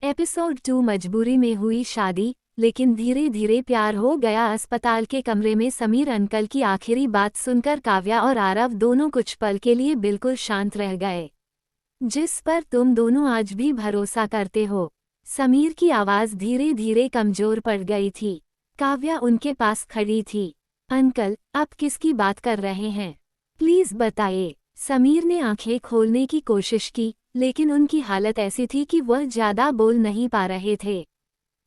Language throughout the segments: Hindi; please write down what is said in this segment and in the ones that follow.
एपिसोड 2 मजबूरी में हुई शादी, लेकिन धीरे धीरे प्यार हो गया। अस्पताल के कमरे में समीर अंकल की आखिरी बात सुनकर काव्या और आरव दोनों कुछ पल के लिए बिल्कुल शांत रह गए। जिस पर तुम दोनों आज भी भरोसा करते हो। समीर की आवाज़ धीरे धीरे कमजोर पड़ गई थी। काव्या उनके पास खड़ी थी। अंकल, आप किसकी बात कर रहे हैं? प्लीज बताइए। समीर ने आंखें खोलने की कोशिश की, लेकिन उनकी हालत ऐसी थी कि वह ज्यादा बोल नहीं पा रहे थे।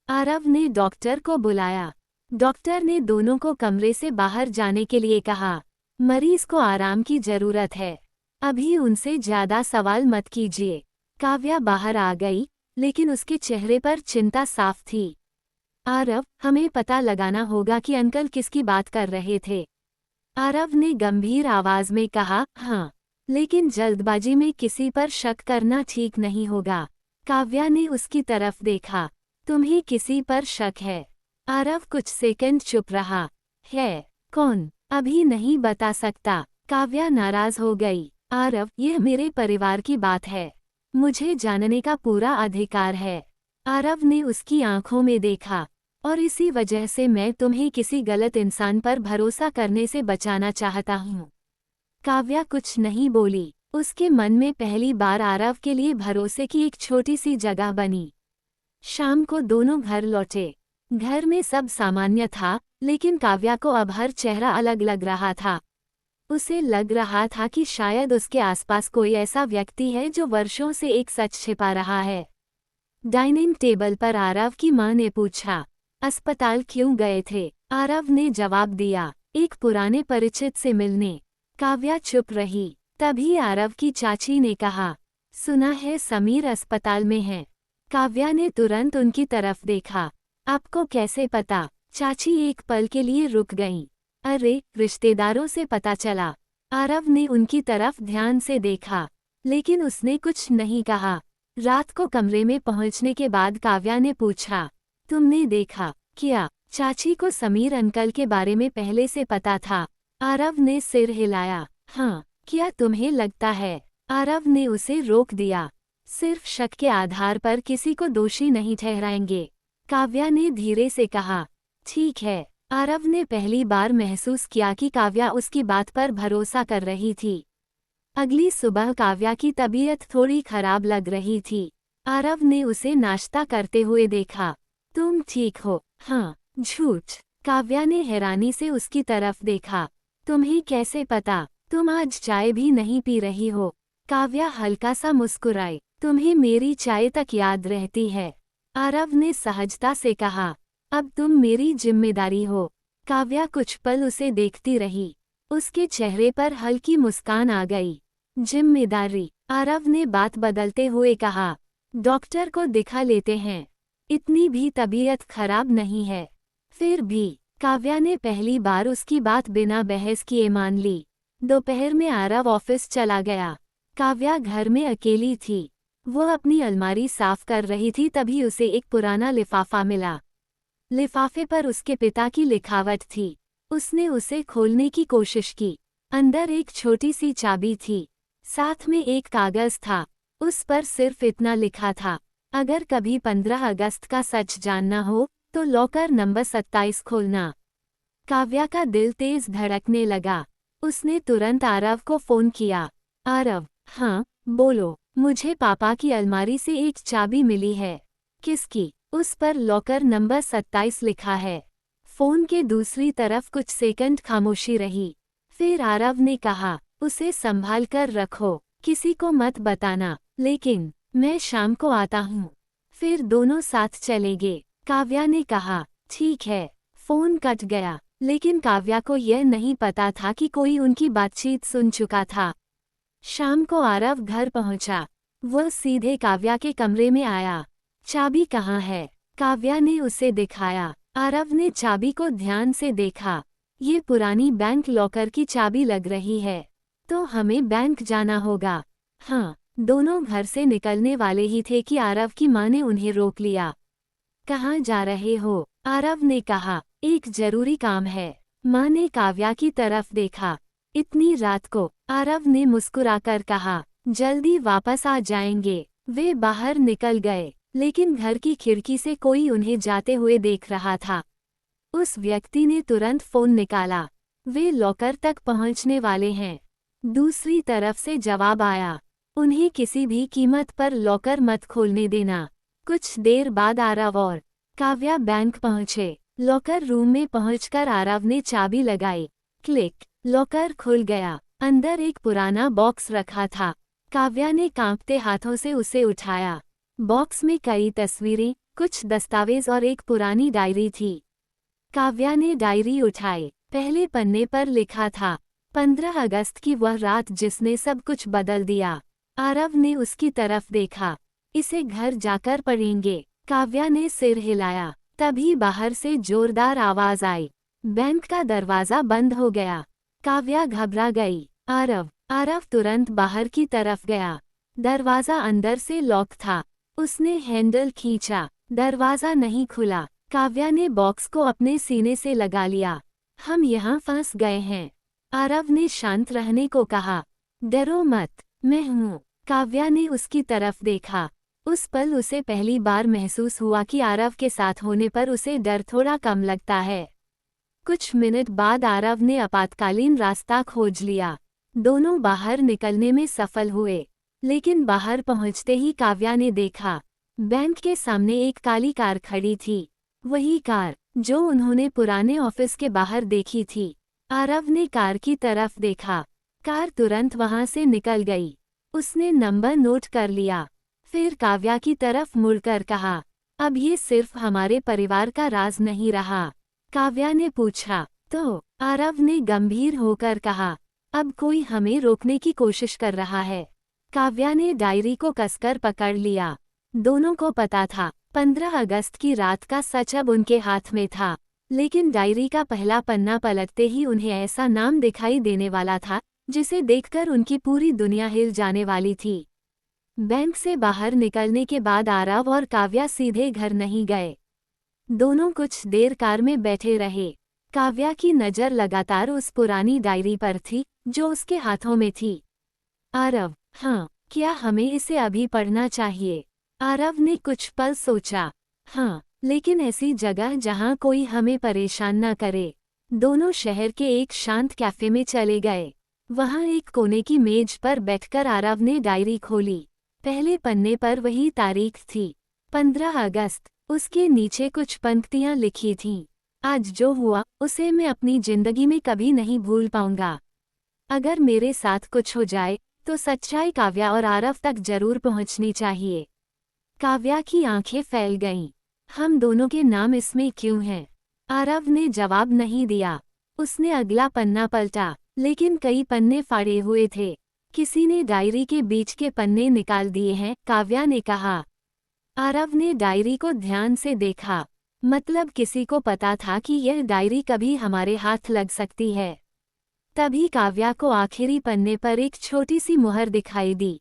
आरव ने डॉक्टर को बुलाया। डॉक्टर ने दोनों को कमरे से बाहर जाने के लिए कहा। मरीज को आराम की जरूरत है, अभी उनसे ज्यादा सवाल मत कीजिए। काव्या बाहर आ गई, लेकिन उसके चेहरे पर चिंता साफ थी। आरव, हमें पता लगाना होगा कि अंकल किसकी बात कर रहे थे। आरव ने गंभीर आवाज में कहा। हाँ, लेकिन जल्दबाजी में किसी पर शक करना ठीक नहीं होगा। काव्या ने उसकी तरफ देखा। तुम्हें किसी पर शक है? आरव कुछ सेकंड चुप रहा। है? कौन? अभी नहीं बता सकता। काव्या नाराज हो गई। आरव, यह मेरे परिवार की बात है, मुझे जानने का पूरा अधिकार है। आरव ने उसकी आंखों में देखा। और इसी वजह से मैं तुम्हें किसी गलत इंसान पर भरोसा करने से बचाना चाहता हूँ। काव्या कुछ नहीं बोली। उसके मन में पहली बार आरव के लिए भरोसे की एक छोटी सी जगह बनी। शाम को दोनों घर लौटे। घर में सब सामान्य था, लेकिन काव्या को अब हर चेहरा अलग लग रहा था। उसे लग रहा था कि शायद उसके आसपास कोई ऐसा व्यक्ति है जो वर्षों से एक सच छिपा रहा है। डाइनिंग टेबल पर आरव की मां ने पूछा, अस्पताल क्यों गए थे? आरव ने जवाब दिया, एक पुराने परिचित से मिलने। काव्या चुप रही। तभी आरव की चाची ने कहा, सुना है समीर अस्पताल में है। काव्या ने तुरंत उनकी तरफ देखा। आपको कैसे पता? चाची एक पल के लिए रुक गईं। अरे, रिश्तेदारों से पता चला। आरव ने उनकी तरफ ध्यान से देखा, लेकिन उसने कुछ नहीं कहा। रात को कमरे में पहुंचने के बाद काव्या ने पूछा, तुमने देखा क्या? चाची को समीर अंकल के बारे में पहले से पता था। आरव ने सिर हिलाया। हाँ। क्या तुम्हें लगता है? आरव ने उसे रोक दिया। सिर्फ शक के आधार पर किसी को दोषी नहीं ठहराएंगे। काव्या ने धीरे से कहा। ठीक है। आरव ने पहली बार महसूस किया कि काव्या उसकी बात पर भरोसा कर रही थी। अगली सुबह काव्या की तबीयत थोड़ी खराब लग रही थी। आरव ने उसे नाश्ता करते हुए देखा। तुम ठीक हो? हाँ। झूठ। काव्या ने हैरानी से उसकी तरफ देखा। तुम्हें कैसे पता? तुम आज चाय भी नहीं पी रही हो। काव्या हल्का सा मुस्कुराई। तुम्हें मेरी चाय तक याद रहती है, आरव ने सहजता से कहा। अब तुम मेरी जिम्मेदारी हो। काव्या कुछ पल उसे देखती रही। उसके चेहरे पर हल्की मुस्कान आ गई। जिम्मेदारी? आरव ने बात बदलते हुए कहा। डॉक्टर को दिखा लेते हैं, इतनी भी तबीयत खराब नहीं है। फिर भी काव्या ने पहली बार उसकी बात बिना बहस किए मान ली। दोपहर में आरव ऑफिस चला गया। काव्या घर में अकेली थी। वो अपनी अलमारी साफ कर रही थी, तभी उसे एक पुराना लिफाफा मिला। लिफाफे पर उसके पिता की लिखावट थी। उसने उसे खोलने की कोशिश की। अंदर एक छोटी सी चाबी थी, साथ में एक कागज था। उस पर सिर्फ इतना लिखा था, अगर कभी 15 अगस्त का सच जानना हो तो लॉकर नंबर 27 खोलना। काव्या का दिल तेज धड़कने लगा। उसने तुरंत आरव को फोन किया। आरव? हाँ, बोलो। मुझे पापा की अलमारी से एक चाबी मिली है। किसकी? उस पर लॉकर नंबर 27 लिखा है। फोन के दूसरी तरफ कुछ सेकंड खामोशी रही। फिर आरव ने कहा, उसे संभाल कर रखो, किसी को मत बताना, लेकिन मैं शाम को आता हूँ। फिर दोनों साथ चलेंगे। काव्या ने कहा। ठीक है। फोन कट गया, लेकिन काव्या को यह नहीं पता था कि कोई उनकी बातचीत सुन चुका था। शाम को आरव घर पहुंचा। वह सीधे काव्या के कमरे में आया। चाबी कहाँ है? काव्या ने उसे दिखाया। आरव ने चाबी को ध्यान से देखा। ये पुरानी बैंक लॉकर की चाबी लग रही है, तो हमें बैंक जाना होगा। हाँ। दोनों घर से निकलने वाले ही थे कि आरव की मां ने उन्हें रोक लिया। कहाँ जा रहे हो? आरव ने कहा। एक जरूरी काम है। मां ने काव्या की तरफ देखा। इतनी रात को? आरव ने मुस्कुराकर कहा। जल्दी वापस आ जाएंगे। वे बाहर निकल गए, लेकिन घर की खिड़की से कोई उन्हें जाते हुए देख रहा था। उस व्यक्ति ने तुरंत फोन निकाला। वे लॉकर तक पहुंचने वाले हैं। दूसरी तरफ से जवाब आया, उन्हें किसी भी कीमत पर लॉकर मत खोलने देना। कुछ देर बाद आरव और काव्या बैंक पहुंचे। लॉकर रूम में पहुंचकर आरव ने चाबी लगाई। क्लिक, लॉकर खुल गया। अंदर एक पुराना बॉक्स रखा था। काव्या ने कांपते हाथों से उसे उठाया। बॉक्स में कई तस्वीरें, कुछ दस्तावेज और एक पुरानी डायरी थी। काव्या ने डायरी उठाई। पहले पन्ने पर लिखा था 15 अगस्त की वह रात जिसने सब कुछ बदल दिया। आरव ने उसकी तरफ देखा। इसे घर जाकर पढ़ेंगे। काव्या ने सिर हिलाया। तभी बाहर से जोरदार आवाज आई। बैंक का दरवाजा बंद हो गया। काव्या घबरा गई। आरव तुरंत बाहर की तरफ गया। दरवाजा अंदर से लॉक था। उसने हैंडल खींचा। दरवाजा नहीं खुला। काव्या ने बॉक्स को अपने सीने से लगा लिया। हम यहाँ फंस गए हैं। आरव ने शांत रहने को कहा। डरो मत, मैं हूँ। काव्या ने उसकी तरफ देखा। उस पल उसे पहली बार महसूस हुआ कि आरव के साथ होने पर उसे डर थोड़ा कम लगता है। कुछ मिनट बाद आरव ने आपातकालीन रास्ता खोज लिया। दोनों बाहर निकलने में सफल हुए, लेकिन बाहर पहुंचते ही काव्या ने देखा बैंक के सामने एक काली कार खड़ी थी। वही कार जो उन्होंने पुराने ऑफिस के बाहर देखी थी। आरव ने कार की तरफ देखा। कार तुरंत वहां से निकल गई। उसने नंबर नोट कर लिया। फिर काव्या की तरफ मुड़कर कहा, अब ये सिर्फ हमारे परिवार का राज नहीं रहा। काव्या ने पूछा, तो? आरव ने गंभीर होकर कहा, अब कोई हमें रोकने की कोशिश कर रहा है। काव्या ने डायरी को कसकर पकड़ लिया। दोनों को पता था 15 अगस्त की रात का सच अब उनके हाथ में था, लेकिन डायरी का पहला पन्ना पलटते ही उन्हें ऐसा नाम दिखाई देने वाला था जिसे देखकर उनकी पूरी दुनिया हिल जाने वाली थी। बैंक से बाहर निकलने के बाद आरव और काव्या सीधे घर नहीं गए। दोनों कुछ देर कार में बैठे रहे। काव्या की नज़र लगातार उस पुरानी डायरी पर थी जो उसके हाथों में थी। आरव, हाँ, क्या हमें इसे अभी पढ़ना चाहिए? आरव ने कुछ पल सोचा। हाँ, लेकिन ऐसी जगह जहाँ कोई हमें परेशान न करे। दोनों शहर के एक शांत कैफे में चले गए। वहाँ एक कोने की मेज पर बैठकर आरव ने डायरी खोली। पहले पन्ने पर वही तारीख थी, 15 अगस्त। उसके नीचे कुछ पंक्तियाँ लिखी थीं। आज जो हुआ उसे मैं अपनी जिंदगी में कभी नहीं भूल पाऊंगा। अगर मेरे साथ कुछ हो जाए तो सच्चाई काव्या और आरव तक जरूर पहुंचनी चाहिए। काव्या की आंखें फैल गईं। हम दोनों के नाम इसमें क्यों हैं? आरव ने जवाब नहीं दिया। उसने अगला पन्ना पलटा, लेकिन कई पन्ने फाड़े हुए थे। किसी ने डायरी के बीच के पन्ने निकाल दिए हैं, काव्या ने कहा। आरव ने डायरी को ध्यान से देखा। मतलब किसी को पता था कि यह डायरी कभी हमारे हाथ लग सकती है। तभी काव्या को आखिरी पन्ने पर एक छोटी सी मुहर दिखाई दी।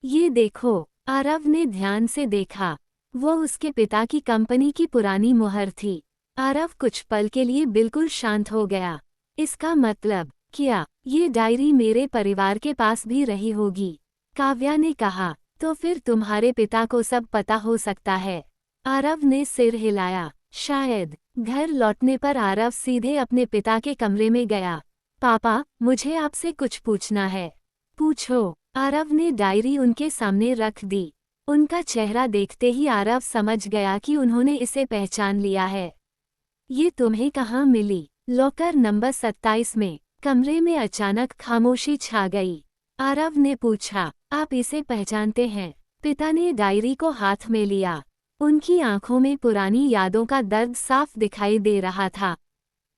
ये देखो, आरव ने ध्यान से देखा। वो उसके पिता की कंपनी की पुरानी मुहर थी। आरव कुछ पल के लिए बिल्कुल शांत हो गया। इसका मतलब, क्या ये डायरी मेरे परिवार के पास भी रही होगी? काव्या ने कहा, तो फिर तुम्हारे पिता को सब पता हो सकता है। आरव ने सिर हिलाया। शायद। घर लौटने पर आरव सीधे अपने पिता के कमरे में गया। पापा, मुझे आपसे कुछ पूछना है। पूछो। आरव ने डायरी उनके सामने रख दी। उनका चेहरा देखते ही आरव समझ गया कि उन्होंने इसे पहचान लिया है। ये तुम्हें कहाँ मिली? लॉकर नंबर 27 में। कमरे में अचानक खामोशी छा गई। आरव ने पूछा, आप इसे पहचानते हैं? पिता ने डायरी को हाथ में लिया। उनकी आंखों में पुरानी यादों का दर्द साफ दिखाई दे रहा था।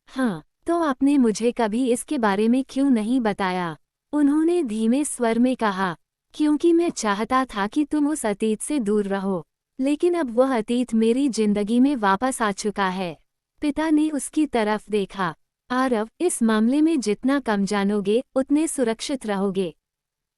हाँ, तो आपने मुझे कभी इसके बारे में क्यों नहीं बताया? उन्होंने धीमे स्वर में कहा, क्योंकि मैं चाहता था कि तुम उस अतीत से दूर रहो, लेकिन अब वह अतीत मेरी जिंदगी में वापस आ चुका है। पिता ने उसकी तरफ देखा। आरव, इस मामले में जितना कम जानोगे उतने सुरक्षित रहोगे।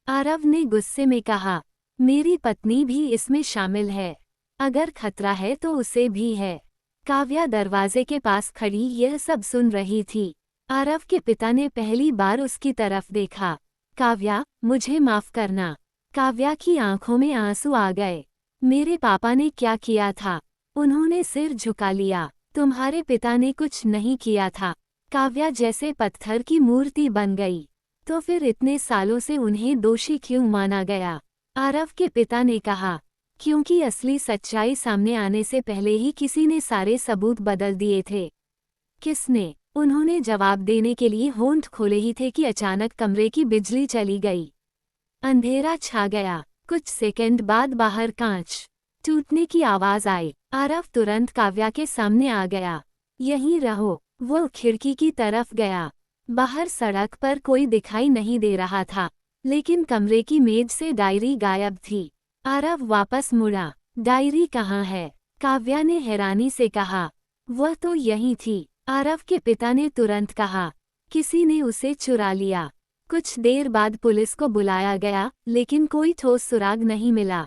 आरव ने गुस्से में कहा, मेरी पत्नी भी इसमें शामिल है। अगर खतरा है तो उसे भी है। काव्या दरवाजे के पास खड़ी यह सब सुन रही थी। आरव के पिता ने पहली बार उसकी तरफ देखा। काव्या, मुझे माफ करना। काव्या की आंखों में आंसू आ गए। मेरे पापा ने क्या किया था? उन्होंने सिर झुका लिया। तुम्हारे पिता ने कुछ नहीं किया था। काव्या जैसे पत्थर की मूर्ति बन गई। तो फिर इतने सालों से उन्हें दोषी क्यों माना गया? आरव के पिता ने कहा। क्योंकि असली सच्चाई सामने आने से पहले ही किसी ने सारे सबूत बदल दिए थे। किसने? उन्होंने जवाब देने के लिए होंठ खोले ही थे कि अचानक कमरे की बिजली चली गई। अंधेरा छा गया। कुछ सेकंड बाद बाहर कांच टूटने की आवाज आई। आरव तुरंत काव्या के सामने आ गया। यहीं रहो। वो खिड़की की तरफ गया। बाहर सड़क पर कोई दिखाई नहीं दे रहा था, लेकिन कमरे की मेज से डायरी गायब थी। आरव वापस मुड़ा। डायरी कहाँ है? काव्या ने हैरानी से कहा। वह तो यहीं थी। आरव के पिता ने तुरंत कहा। किसी ने उसे चुरा लिया। कुछ देर बाद पुलिस को बुलाया गया, लेकिन कोई ठोस सुराग नहीं मिला।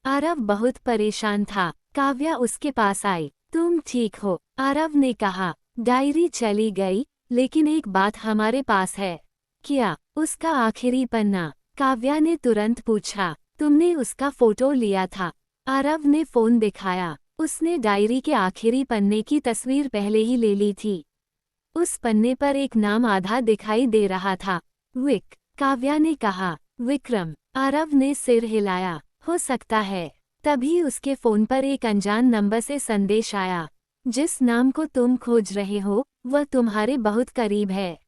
आरव बहुत परेशान था। काव्या उसके पास आई। तुम ठीक हो? आरव ने कहा। डायरी चली गई, लेकिन एक बात हमारे पास है। क्या? उसका आखिरी पन्ना? काव्या ने तुरंत पूछा। तुमने उसका फोटो लिया था? आरव ने फोन दिखाया। उसने डायरी के आखिरी पन्ने की तस्वीर पहले ही ले ली थी। उस पन्ने पर एक नाम आधा दिखाई दे रहा था। विक। काव्या ने कहा। विक्रम। आरव ने सिर हिलाया। हो सकता है। तभी उसके फोन पर एक अनजान नंबर से संदेश आया। जिस नाम को तुम खोज रहे हो, वह तुम्हारे बहुत करीब है।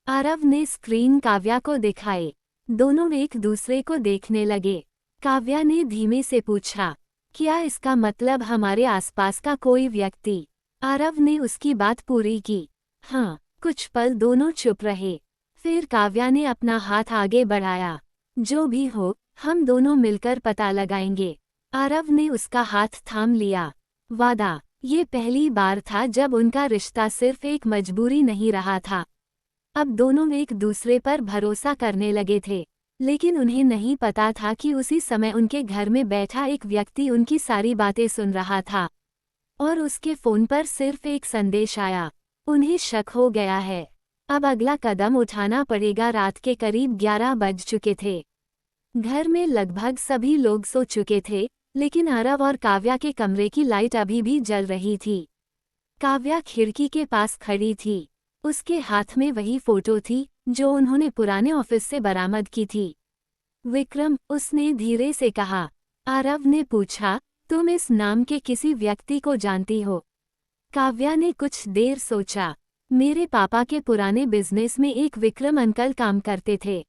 आरव ने स्क्रीन काव्या को दिखाई। दोनों एक दूसरे को देखने लगे। काव्या ने धीमे से पूछा, क्या इसका मतलब हमारे आसपास का कोई व्यक्ति? आरव ने उसकी बात पूरी की। हाँ। कुछ पल दोनों चुप रहे। फिर काव्या ने अपना हाथ आगे बढ़ाया। जो भी हो, हम दोनों मिलकर पता लगाएंगे। आरव ने उसका हाथ थाम लिया। वादा। ये पहली बार था जब उनका रिश्ता सिर्फ एक मजबूरी नहीं रहा था। अब दोनों एक दूसरे पर भरोसा करने लगे थे, लेकिन उन्हें नहीं पता था कि उसी समय उनके घर में बैठा एक व्यक्ति उनकी सारी बातें सुन रहा था। और उसके फोन पर सिर्फ एक संदेश आया। उन्हें शक हो गया है। अब अगला कदम उठाना पड़ेगा। रात के करीब 11 बज चुके थे। घर में लगभग सभी लोग सो चुके थे, लेकिन आरव और काव्या के कमरे की लाइट अभी भी जल रही थी। काव्या खिड़की के पास खड़ी थी। उसके हाथ में वही फोटो थी जो उन्होंने पुराने ऑफिस से बरामद की थी। विक्रम, उसने धीरे से कहा। आरव ने पूछा, तुम इस नाम के किसी व्यक्ति को जानती हो? काव्या ने कुछ देर सोचा। मेरे पापा के पुराने बिजनेस में एक विक्रम अंकल काम करते थे,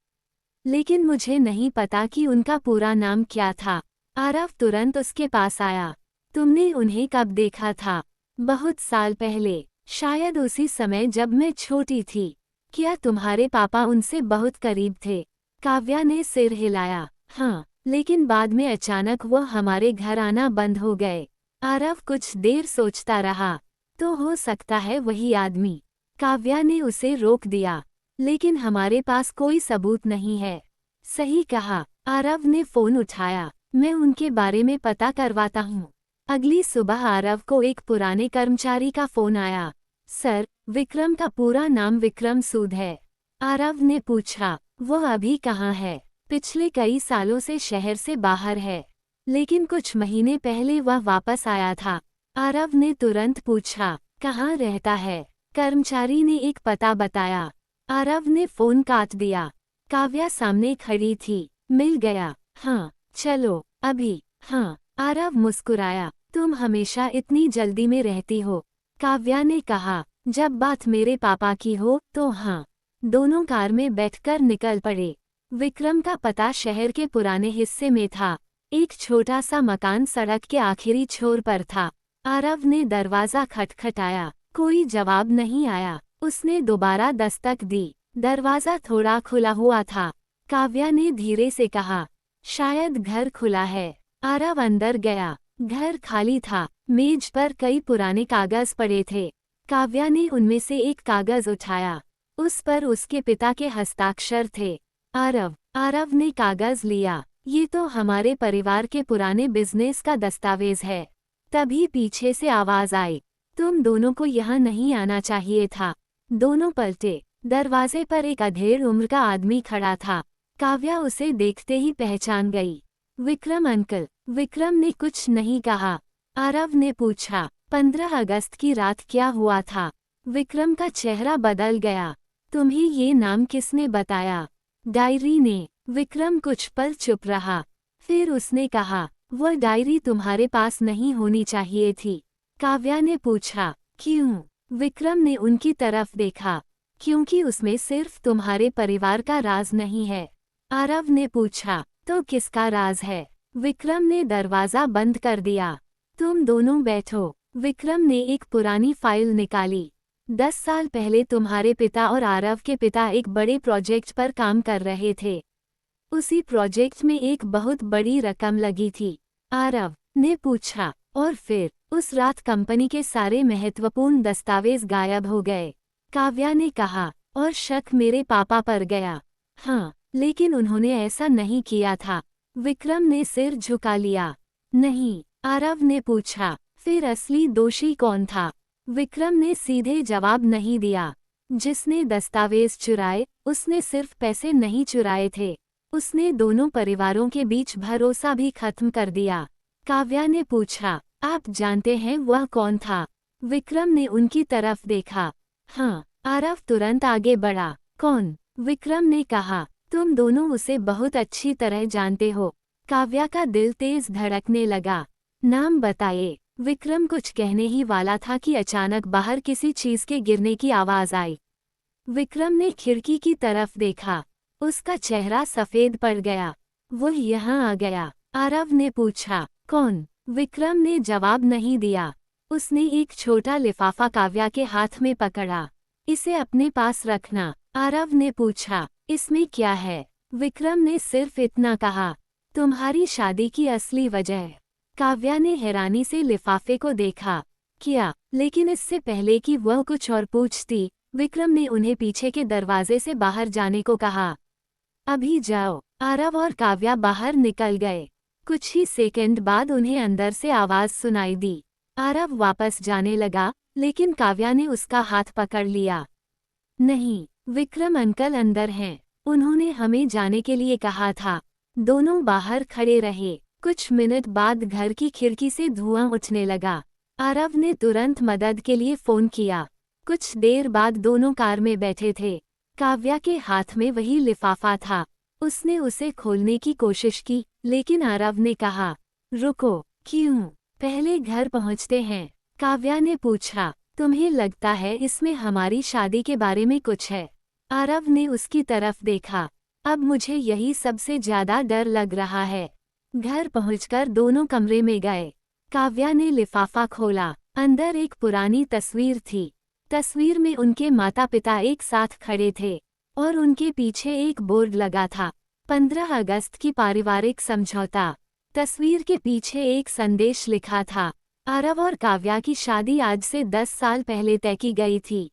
लेकिन मुझे नहीं पता कि उनका पूरा नाम क्या था। आरव तुरंत उसके पास आया। तुमने उन्हें कब देखा था? बहुत साल पहले, शायद उसी समय जब मैं छोटी थी। क्या तुम्हारे पापा उनसे बहुत करीब थे? काव्या ने सिर हिलाया। हाँ, लेकिन बाद में अचानक वो हमारे घर आना बंद हो गए। आरव कुछ देर सोचता रहा। तो हो सकता है वही आदमी। काव्या ने उसे रोक दिया। लेकिन हमारे पास कोई सबूत नहीं है। सही कहा। आरव ने फोन उठाया। मैं उनके बारे में पता करवाता हूँ। अगली सुबह आरव को एक पुराने कर्मचारी का फोन आया। सर, विक्रम का पूरा नाम विक्रम सूद है। आरव ने पूछा, वो अभी कहाँ है? पिछले कई सालों से शहर से बाहर है, लेकिन कुछ महीने पहले वह वापस आया था। आरव ने तुरंत पूछा, कहाँ रहता है? कर्मचारी ने एक पता बताया। आरव ने फोन काट दिया। काव्या सामने खड़ी थी। मिल गया? हाँ, चलो अभी। हाँ। आरव मुस्कुराया। तुम हमेशा इतनी जल्दी में रहती हो, काव्या ने कहा। जब बात मेरे पापा की हो तो हाँ। दोनों कार में बैठकर निकल पड़े। विक्रम का पता शहर के पुराने हिस्से में था। एक छोटा सा मकान सड़क के आखिरी छोर पर था। आरव ने दरवाजा खटखटाया। कोई जवाब नहीं आया। उसने दोबारा दस्तक दी। दरवाजा थोड़ा खुला हुआ था। काव्या ने धीरे से कहा, शायद घर खुला है। आरव अंदर गया। घर खाली था। मेज पर कई पुराने कागज पड़े थे। काव्या ने उनमें से एक कागज उठाया। उस पर उसके पिता के हस्ताक्षर थे। आरव ने कागज लिया। ये तो हमारे परिवार के पुराने बिजनेस का दस्तावेज है। तभी पीछे से आवाज आई, तुम दोनों को यहाँ नहीं आना चाहिए था। दोनों पलटे। दरवाजे पर एक अधेड़ उम्र का आदमी खड़ा था। काव्या उसे देखते ही पहचान गई। विक्रम अंकल, विक्रम ने कुछ नहीं कहा। आरव ने पूछा, 15 अगस्त की रात क्या हुआ था? विक्रम का चेहरा बदल गया। तुम्हें ये नाम किसने बताया? डायरी ने। विक्रम कुछ पल चुप रहा। फिर उसने कहा, वह डायरी तुम्हारे पास नहीं होनी चाहिए थी। काव्या ने पूछा, क्यों? विक्रम ने उनकी तरफ देखा। क्योंकि उसमें सिर्फ तुम्हारे परिवार का राज नहीं है। आरव ने पूछा, तो किसका राज है? विक्रम ने दरवाजा बंद कर दिया। तुम दोनों बैठो। विक्रम ने एक पुरानी फाइल निकाली। 10 साल पहले तुम्हारे पिता और आरव के पिता एक बड़े प्रोजेक्ट पर काम कर रहे थे। उसी प्रोजेक्ट में एक बहुत बड़ी रकम लगी थी। आरव ने पूछा, और फिर? उस रात कंपनी के सारे महत्वपूर्ण दस्तावेज गायब हो गए। काव्या ने कहा, और शक मेरे पापा पर गया। हाँ, लेकिन उन्होंने ऐसा नहीं किया था। विक्रम ने सिर झुका लिया। नहीं। आरव ने पूछा, फिर असली दोषी कौन था? विक्रम ने सीधे जवाब नहीं दिया। जिसने दस्तावेज चुराए, उसने सिर्फ पैसे नहीं चुराए थे, उसने दोनों परिवारों के बीच भरोसा भी खत्म कर दिया। काव्या ने पूछा, आप जानते हैं वह कौन था? विक्रम ने उनकी तरफ देखा। हाँ। आरव तुरंत आगे बढ़ा। कौन? विक्रम ने कहा, तुम दोनों उसे बहुत अच्छी तरह जानते हो। काव्या का दिल तेज धड़कने लगा। नाम बताइए। विक्रम कुछ कहने ही वाला था कि अचानक बाहर किसी चीज के गिरने की आवाज आई। विक्रम ने खिड़की की तरफ देखा। उसका चेहरा सफेद पड़ गया। वह यहाँ आ गया। आरव ने पूछा, कौन? विक्रम ने जवाब नहीं दिया। उसने एक छोटा लिफाफा काव्या के हाथ में पकड़ा। इसे अपने पास रखना। आरव ने पूछा, इसमें क्या है? विक्रम ने सिर्फ इतना कहा, तुम्हारी शादी की असली वजह। काव्या ने हैरानी से लिफाफे को देखा। क्या? लेकिन इससे पहले कि वह कुछ और पूछती, विक्रम ने उन्हें पीछे के दरवाजे से बाहर जाने को कहा। अभी जाओ। आरव और काव्या बाहर निकल गए। कुछ ही सेकंड बाद उन्हें अंदर से आवाज सुनाई दी। आरव वापस जाने लगा, लेकिन काव्या ने उसका हाथ पकड़ लिया। नहीं, विक्रम अंकल अंदर हैं। उन्होंने हमें जाने के लिए कहा था। दोनों बाहर खड़े रहे। कुछ मिनट बाद घर की खिड़की से धुआं उठने लगा। आरव ने तुरंत मदद के लिए फोन किया। कुछ देर बाद दोनों कार में बैठे थे। काव्या के हाथ में वही लिफाफा था। उसने उसे खोलने की कोशिश की, लेकिन आरव ने कहा, रुको। क्यों? पहले घर पहुंचते हैं। काव्या ने पूछा, तुम्हें लगता है इसमें हमारी शादी के बारे में कुछ है? आरव ने उसकी तरफ देखा। अब मुझे यही सबसे ज्यादा डर लग रहा है। घर पहुंचकर दोनों कमरे में गए। काव्या ने लिफाफा खोला। अंदर एक पुरानी तस्वीर थी। तस्वीर में उनके माता पिता एक साथ खड़े थे और उनके पीछे एक बोर्ड लगा था, 15 अगस्त की पारिवारिक समझौता। तस्वीर के पीछे एक संदेश लिखा था, आरव और काव्या की शादी आज से 10 साल पहले तय की गई थी।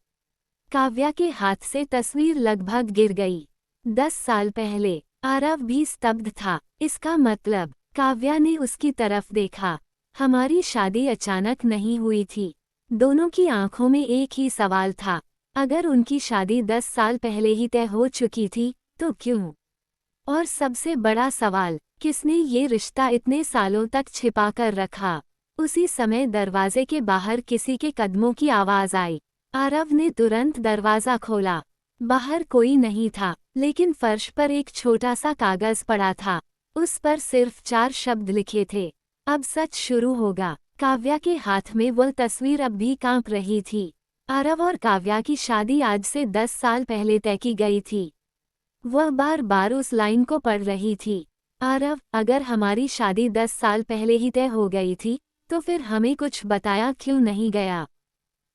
काव्या के हाथ से तस्वीर लगभग गिर गई। 10 साल पहले। आरव भी स्तब्ध था। इसका मतलब? काव्या ने उसकी तरफ देखा। हमारी शादी अचानक नहीं हुई थी। दोनों की आंखों में एक ही सवाल था, अगर उनकी शादी 10 साल पहले ही तय हो चुकी थी, तो क्यों? और सबसे बड़ा सवाल, किसने ये रिश्ता इतने सालों तक छिपा कर रखा? उसी समय दरवाजे के बाहर किसी के कदमों की आवाज आई। आरव ने तुरंत दरवाजा खोला। बाहर कोई नहीं था, लेकिन फर्श पर एक छोटा सा कागज पड़ा था। उस पर सिर्फ 4 शब्द लिखे थे, अब सच शुरू होगा। काव्या के हाथ में वह तस्वीर अब भी कांप रही थी। आरव और काव्या की शादी आज से 10 साल पहले तय की गई थी। वह बार बार उस लाइन को पढ़ रही थी। आरव, अगर हमारी शादी 10 साल पहले ही तय हो गई थी, तो फिर हमें कुछ बताया क्यों नहीं गया?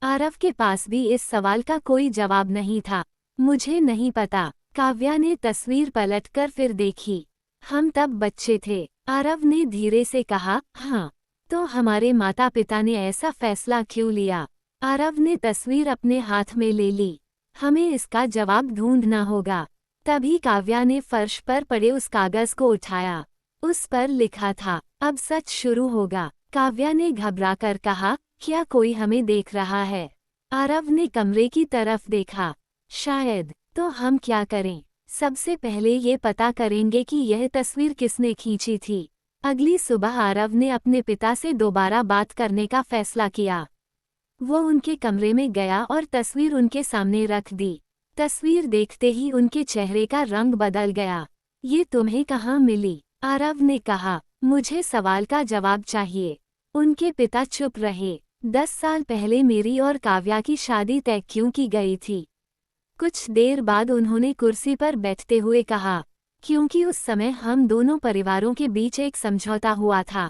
आरव के पास भी इस सवाल का कोई जवाब नहीं था। मुझे नहीं पता। काव्या ने तस्वीर पलटकर फिर देखी। हम तब बच्चे थे। आरव ने धीरे से कहा, हाँ। तो हमारे माता पिता ने ऐसा फैसला क्यों लिया? आरव ने तस्वीर अपने हाथ में ले ली। हमें इसका जवाब ढूंढना होगा। तभी काव्या ने फर्श पर पड़े उस कागज को उठाया। उस पर लिखा था, अब सच शुरू होगा। काव्या ने घबराकर कहा, क्या कोई हमें देख रहा है? आरव ने कमरे की तरफ देखा। शायद। तो हम क्या करें? सबसे पहले ये पता करेंगे कि यह तस्वीर किसने खींची थी। अगली सुबह आरव ने अपने पिता से दोबारा बात करने का फैसला किया। वो उनके कमरे में गया और तस्वीर उनके सामने रख दी। तस्वीर देखते ही उनके चेहरे का रंग बदल गया। ये तुम्हें कहाँ मिली? आरव ने कहा। मुझे सवाल का जवाब चाहिए। उनके पिता चुप रहे। 10 साल पहले मेरी और काव्या की शादी तय क्यों की गई थी? कुछ देर बाद उन्होंने कुर्सी पर बैठते हुए कहा, क्योंकि उस समय हम दोनों परिवारों के बीच एक समझौता हुआ था।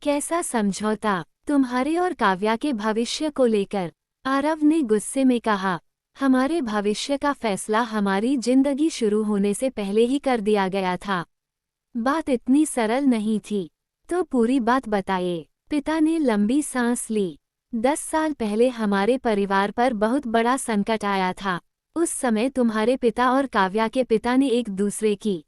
कैसा समझौता? तुम्हारे और काव्या के भविष्य को लेकर। आरव ने गुस्से में कहा, हमारे भविष्य का फैसला हमारी जिंदगी शुरू होने से पहले ही कर दिया गया था। बात इतनी सरल नहीं थी। तो पूरी बात बताइए। पिता ने लंबी सांस ली। 10 साल पहले हमारे परिवार पर बहुत बड़ा संकट आया था। उस समय तुम्हारे पिता और काव्या के पिता ने एक दूसरे की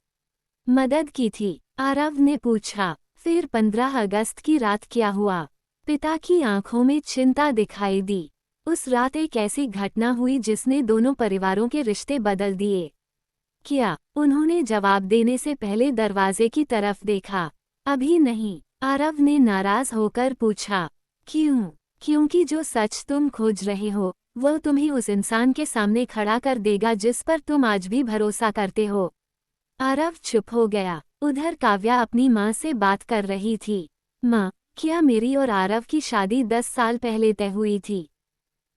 मदद की थी। आरव ने पूछा, फिर 15 अगस्त की रात क्या हुआ? पिता की आंखों में चिंता दिखाई दी। उस रात एक ऐसी घटना हुई जिसने दोनों परिवारों के रिश्ते बदल दिए। क्या? उन्होंने जवाब देने से पहले दरवाजे की तरफ देखा। अभी नहीं, आरव ने नाराज होकर पूछा। क्यों? क्योंकि जो सच तुम खोज रहे हो वह तुम्हें उस इंसान के सामने खड़ा कर देगा जिस पर तुम आज भी भरोसा करते हो। आरव चुप हो गया। उधर काव्या अपनी माँ से बात कर रही थी। माँ, क्या मेरी और आरव की शादी 10 साल पहले तय हुई थी?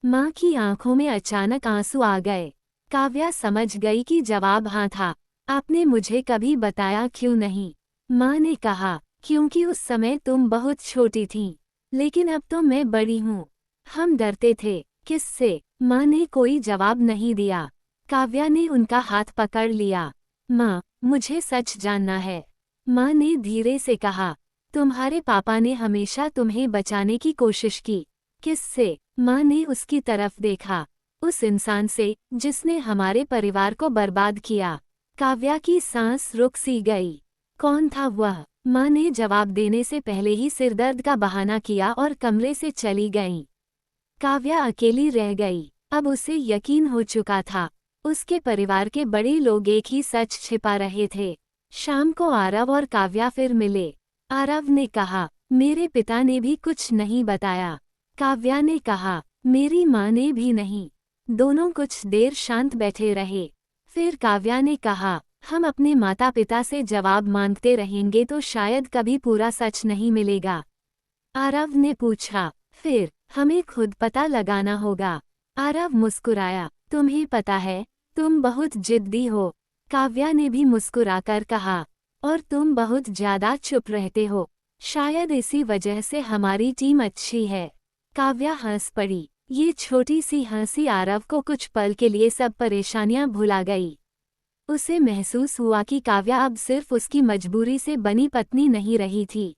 माँ की आंखों में अचानक आंसू आ गए। काव्या समझ गई कि जवाब हाँ था। आपने मुझे कभी बताया क्यों नहीं? माँ ने कहा, क्योंकि उस समय तुम बहुत छोटी थीं। लेकिन अब तो मैं बड़ी हूँ। हम डरते थे। किससे? माँ ने कोई जवाब नहीं दिया। काव्या ने उनका हाथ पकड़ लिया। माँ, मुझे सच जानना है। माँ ने धीरे से कहा, तुम्हारे पापा ने हमेशा तुम्हें बचाने की कोशिश की। किससे? माँ ने उसकी तरफ देखा। उस इंसान से जिसने हमारे परिवार को बर्बाद किया। काव्या की सांस रुक सी गई। कौन था वह? माँ ने जवाब देने से पहले ही सिरदर्द का बहाना किया और कमरे से चली गईं। काव्या अकेली रह गई। अब उसे यकीन हो चुका था। उसके परिवार के बड़े लोग एक ही सच छिपा रहे थे। शाम को आरव और काव्या फिर मिले। आरव ने कहा, मेरे पिता ने भी कुछ नहीं बताया। काव्या ने कहा, मेरी माँ ने भी नहीं। दोनों कुछ देर शांत बैठे रहे। फिर काव्या ने कहा, हम अपने माता पिता से जवाब मांगते रहेंगे तो शायद कभी पूरा सच नहीं मिलेगा। आरव ने पूछा, फिर? हमें खुद पता लगाना होगा। आरव मुस्कुराया, तुम्हें पता है, तुम बहुत जिद्दी हो। काव्या ने भी मुस्कुराकर कहा, और तुम बहुत ज्यादा चुप रहते हो। शायद इसी वजह से हमारी टीम अच्छी है। काव्या हंस पड़ी। ये छोटी सी हंसी आरव को कुछ पल के लिए सब परेशानियां भुला गई। उसे महसूस हुआ कि काव्या अब सिर्फ उसकी मजबूरी से बनी पत्नी नहीं रही थी,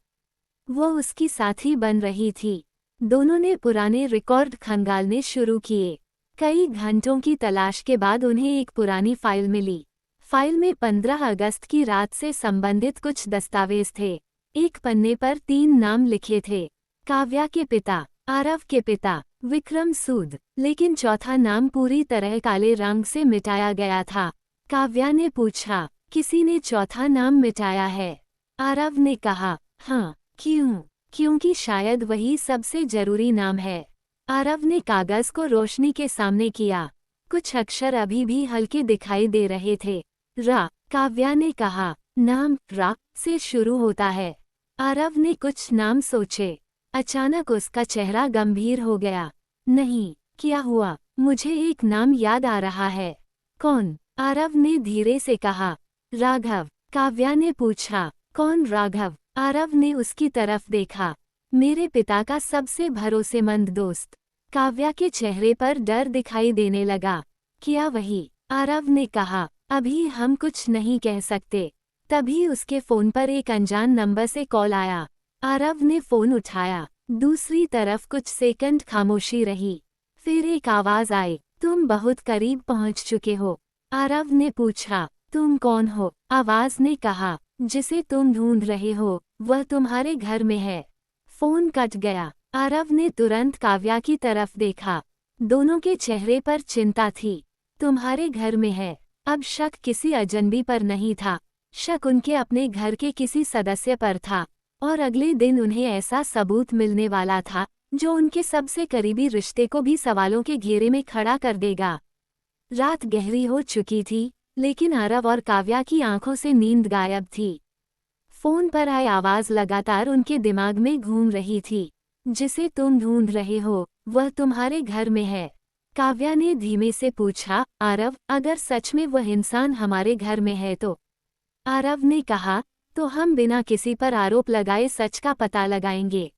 वो उसकी साथी बन रही थी। दोनों ने पुराने रिकॉर्ड खंगालने शुरू किए। कई घंटों की तलाश के बाद उन्हें एक पुरानी फाइल मिली। फाइल में 15 अगस्त की रात से संबंधित कुछ दस्तावेज थे। एक पन्ने पर 3 नाम लिखे थे, काव्या के पिता, आरव के पिता, विक्रम सूद, लेकिन चौथा नाम पूरी तरह काले रंग से मिटाया गया था। काव्या ने पूछा, किसी ने चौथा नाम मिटाया है? आरव ने कहा, हाँ। क्यों? क्योंकि शायद वही सबसे जरूरी नाम है। आरव ने कागज को रोशनी के सामने किया। कुछ अक्षर अभी भी हल्के दिखाई दे रहे थे। रा, काव्या ने कहा, नाम रा से शुरू होता है। आरव ने कुछ नाम सोचे। अचानक उसका चेहरा गंभीर हो गया। नहीं, क्या हुआ? मुझे एक नाम याद आ रहा है। कौन? आरव ने धीरे से कहा, राघव। काव्या ने पूछा, कौन राघव? आरव ने उसकी तरफ देखा। मेरे पिता का सबसे भरोसेमंद दोस्त। काव्या के चेहरे पर डर दिखाई देने लगा। क्या वही? आरव ने कहा, अभी हम कुछ नहीं कह सकते। तभी उसके फोन पर एक अनजान नंबर से कॉल आया। आरव ने फोन उठाया। दूसरी तरफ कुछ सेकंड खामोशी रही। फिर एक आवाज आई, तुम बहुत करीब पहुंच चुके हो। आरव ने पूछा, तुम कौन हो? आवाज ने कहा, जिसे तुम ढूंढ रहे हो वह तुम्हारे घर में है। फोन कट गया। आरव ने तुरंत काव्या की तरफ देखा। दोनों के चेहरे पर चिंता थी। तुम्हारे घर में है। अब शक किसी अजनबी पर नहीं था, शक उनके अपने घर के किसी सदस्य पर था। और अगले दिन उन्हें ऐसा सबूत मिलने वाला था जो उनके सबसे करीबी रिश्ते को भी सवालों के घेरे में खड़ा कर देगा। रात गहरी हो चुकी थी, लेकिन आरव और काव्या की आंखों से नींद गायब थी। फोन पर आई आवाज लगातार उनके दिमाग में घूम रही थी। जिसे तुम ढूंढ रहे हो वह तुम्हारे घर में है। काव्या ने धीमे से पूछा, आरव, अगर सच में वह इंसान हमारे घर में है तो? आरव ने कहा, तो हम बिना किसी पर आरोप लगाए सच का पता लगाएंगे।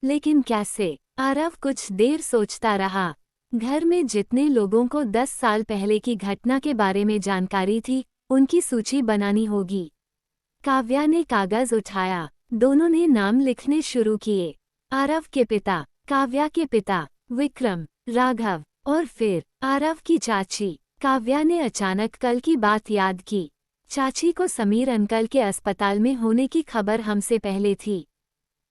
लेकिन कैसे? आरव कुछ देर सोचता रहा। घर में जितने लोगों को 10 साल पहले की घटना के बारे में जानकारी थी, उनकी सूची बनानी होगी। काव्या ने कागज उठाया। दोनों ने नाम लिखने शुरू किए। आरव के पिता, काव्या के पिता, विक्रम, राघव, और फिर आरव की चाची। काव्या ने अचानक कल की बात याद की। चाची को समीर अंकल के अस्पताल में होने की खबर हमसे पहले थी।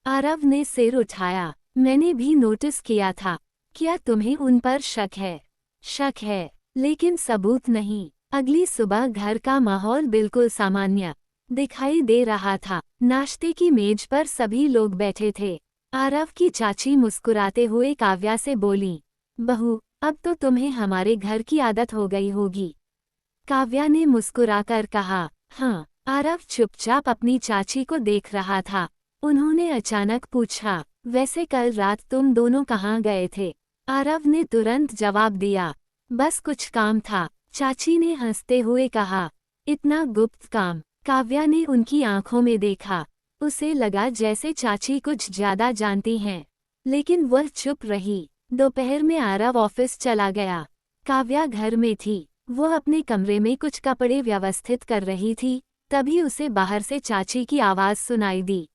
आरव ने सिर उठाया। मैंने भी नोटिस किया था। क्या तुम्हें उन पर शक है? शक है, लेकिन सबूत नहीं। अगली सुबह घर का माहौल बिल्कुल सामान्य दिखाई दे रहा था। नाश्ते की मेज पर सभी लोग बैठे थे। आरव की चाची मुस्कुराते हुए काव्या से बोली, बहू, अब तो तुम्हें हमारे घर की आदत हो गई होगी। काव्या ने मुस्कुराकर कहा, हाँ। आरव चुपचाप अपनी चाची को देख रहा था। उन्होंने अचानक पूछा, वैसे कल रात तुम दोनों कहाँ गए थे? आरव ने तुरंत जवाब दिया, बस कुछ काम था। चाची ने हंसते हुए कहा, इतना गुप्त काम? काव्या ने उनकी आंखों में देखा। उसे लगा जैसे चाची कुछ ज्यादा जानती हैं, लेकिन वह चुप रही। दोपहर में आरव ऑफिस चला गया। काव्या घर में थी। वह अपने कमरे में कुछ कपड़े व्यवस्थित कर रही थी, तभी उसे बाहर से चाची की आवाज सुनाई दी।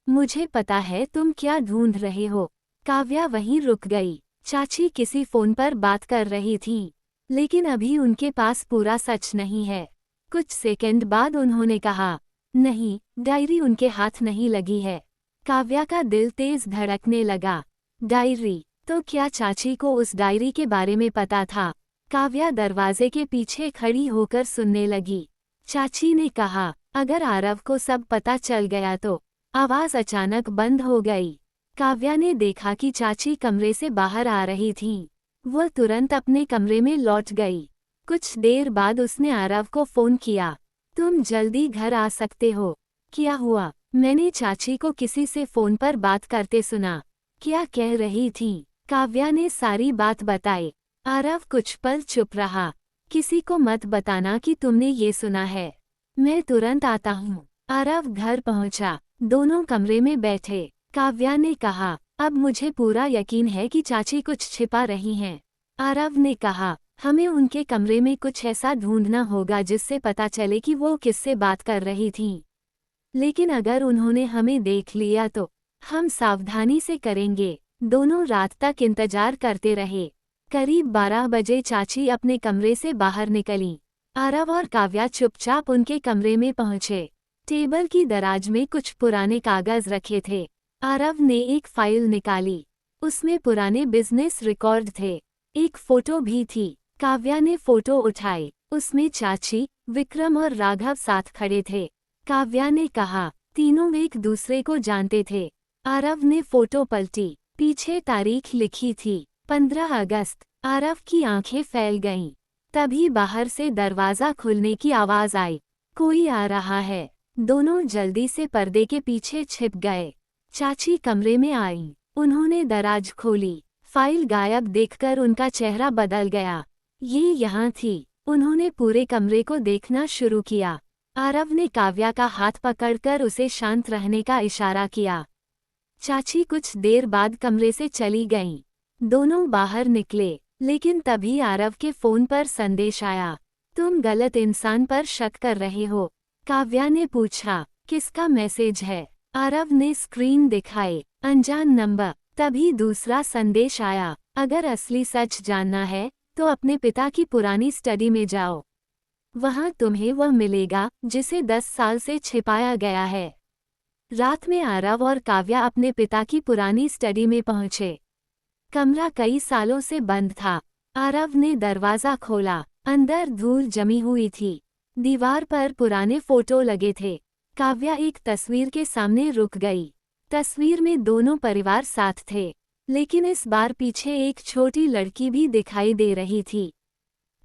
मुझे पता है तुम क्या ढूंढ रहे हो। काव्या वहीं रुक गई। चाची किसी फोन पर बात कर रही थीं, लेकिन अभी उनके पास पूरा सच नहीं है। कुछ सेकंड बाद उन्होंने कहा, नहीं, डायरी उनके हाथ नहीं लगी है। काव्या का दिल तेज धड़कने लगा। डायरी? तो क्या चाची को उस डायरी के बारे में पता था? काव्या दरवाजे के पीछे खड़ी होकर सुनने लगी। चाची ने कहा, अगर आरव को सब पता चल गया तो? आवाज अचानक बंद हो गई। काव्या ने देखा कि चाची कमरे से बाहर आ रही थीं। वह तुरंत अपने कमरे में लौट गई। कुछ देर बाद उसने आरव को फोन किया। तुम जल्दी घर आ सकते हो? क्या हुआ? मैंने चाची को किसी से फोन पर बात करते सुना। क्या कह रही थी? काव्या ने सारी बात बताई। आरव कुछ पल चुप रहा। किसी को मत बताना कि तुमने ये सुना है। मैं तुरंत आता हूँ। आरव घर पहुँचा। दोनों कमरे में बैठे। काव्या ने कहा, अब मुझे पूरा यकीन है कि चाची कुछ छिपा रही हैं। आरव ने कहा, हमें उनके कमरे में कुछ ऐसा ढूंढना होगा जिससे पता चले कि वो किससे बात कर रही थीं। लेकिन अगर उन्होंने हमें देख लिया तो? हम सावधानी से करेंगे। दोनों रात तक इंतजार करते रहे। करीब 12 बजे चाची अपने कमरे से बाहर निकली। आरव और काव्या चुपचाप उनके कमरे में पहुंचे। टेबल की दराज में कुछ पुराने कागज रखे थे। आरव ने एक फाइल निकाली। उसमें पुराने बिजनेस रिकॉर्ड थे। एक फोटो भी थी। काव्या ने फोटो उठाई। उसमें चाची, विक्रम और राघव साथ खड़े थे। काव्या ने कहा, तीनों एक दूसरे को जानते थे। आरव ने फोटो पलटी। पीछे तारीख लिखी थी, 15 अगस्त। आरव की आंखें फैल गईं। तभी बाहर से दरवाजा खुलने की आवाज आई। कोई आ रहा है। दोनों जल्दी से पर्दे के पीछे छिप गए। चाची कमरे में आईं। उन्होंने दराज खोली। फाइल गायब देखकर उनका चेहरा बदल गया। ये यहाँ थी। उन्होंने पूरे कमरे को देखना शुरू किया। आरव ने काव्या का हाथ पकड़कर उसे शांत रहने का इशारा किया। चाची कुछ देर बाद कमरे से चली गईं। दोनों बाहर निकले, लेकिन तभी आरव के फोन पर संदेश आया। तुम गलत इंसान पर शक कर रहे हो। काव्या ने पूछा, किसका मैसेज है? आरव ने स्क्रीन दिखाई। अनजान नंबर। तभी दूसरा संदेश आया, अगर असली सच जानना है तो अपने पिता की पुरानी स्टडी में जाओ। वहां तुम्हें वह मिलेगा जिसे 10 साल से छिपाया गया है। रात में आरव और काव्या अपने पिता की पुरानी स्टडी में पहुंचे। कमरा कई सालों से बंद था। आरव ने दरवाजा खोला। अंदर धूल जमी हुई थी। दीवार पर पुराने फोटो लगे थे। काव्या एक तस्वीर के सामने रुक गई। तस्वीर में दोनों परिवार साथ थे, लेकिन इस बार पीछे एक छोटी लड़की भी दिखाई दे रही थी।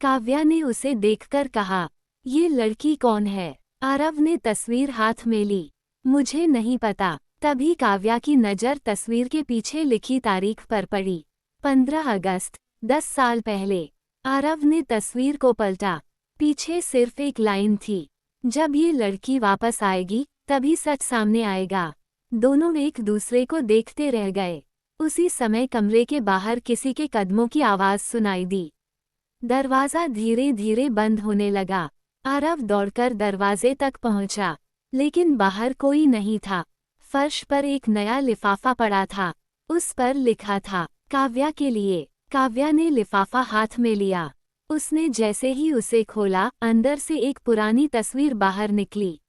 काव्या ने उसे देखकर कहा, ये लड़की कौन है? आरव ने तस्वीर हाथ में ली। मुझे नहीं पता। तभी काव्या की नज़र तस्वीर के पीछे लिखी तारीख पर पड़ी। 15 अगस्त, 10 साल पहले। आरव ने तस्वीर को पलटा। पीछे सिर्फ एक लाइन थी, जब ये लड़की वापस आएगी तभी सच सामने आएगा। दोनों एक दूसरे को देखते रह गए। उसी समय कमरे के बाहर किसी के कदमों की आवाज़ सुनाई दी। दरवाज़ा धीरे धीरे बंद होने लगा। आरव दौड़कर दरवाजे तक पहुंचा, लेकिन बाहर कोई नहीं था। फर्श पर एक नया लिफाफा पड़ा था। उस पर लिखा था, काव्या के लिए। काव्या ने लिफाफा हाथ में लिया। उसने जैसे ही उसे खोला, अंदर से एक पुरानी तस्वीर बाहर निकली।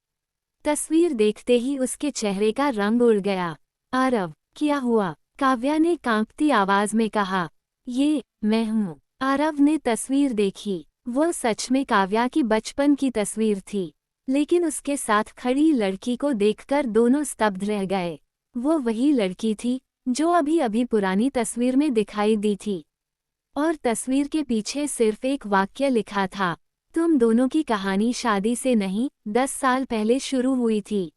तस्वीर देखते ही उसके चेहरे का रंग उड़ गया। आरव, क्या हुआ? काव्या ने कांपती आवाज में कहा। ये मैं हूँ। आरव ने तस्वीर देखी। वो सच में काव्या की बचपन की तस्वीर थी, लेकिन उसके साथ खड़ी लड़की को देखकर दोनों स्तब्ध रह गए। वो वही लड़की थी जो अभी अभी पुरानी तस्वीर में दिखाई दी थी, और तस्वीर के पीछे सिर्फ एक वाक्य लिखा था, तुम दोनों की कहानी शादी से नहीं, 10 साल पहले शुरू हुई थी।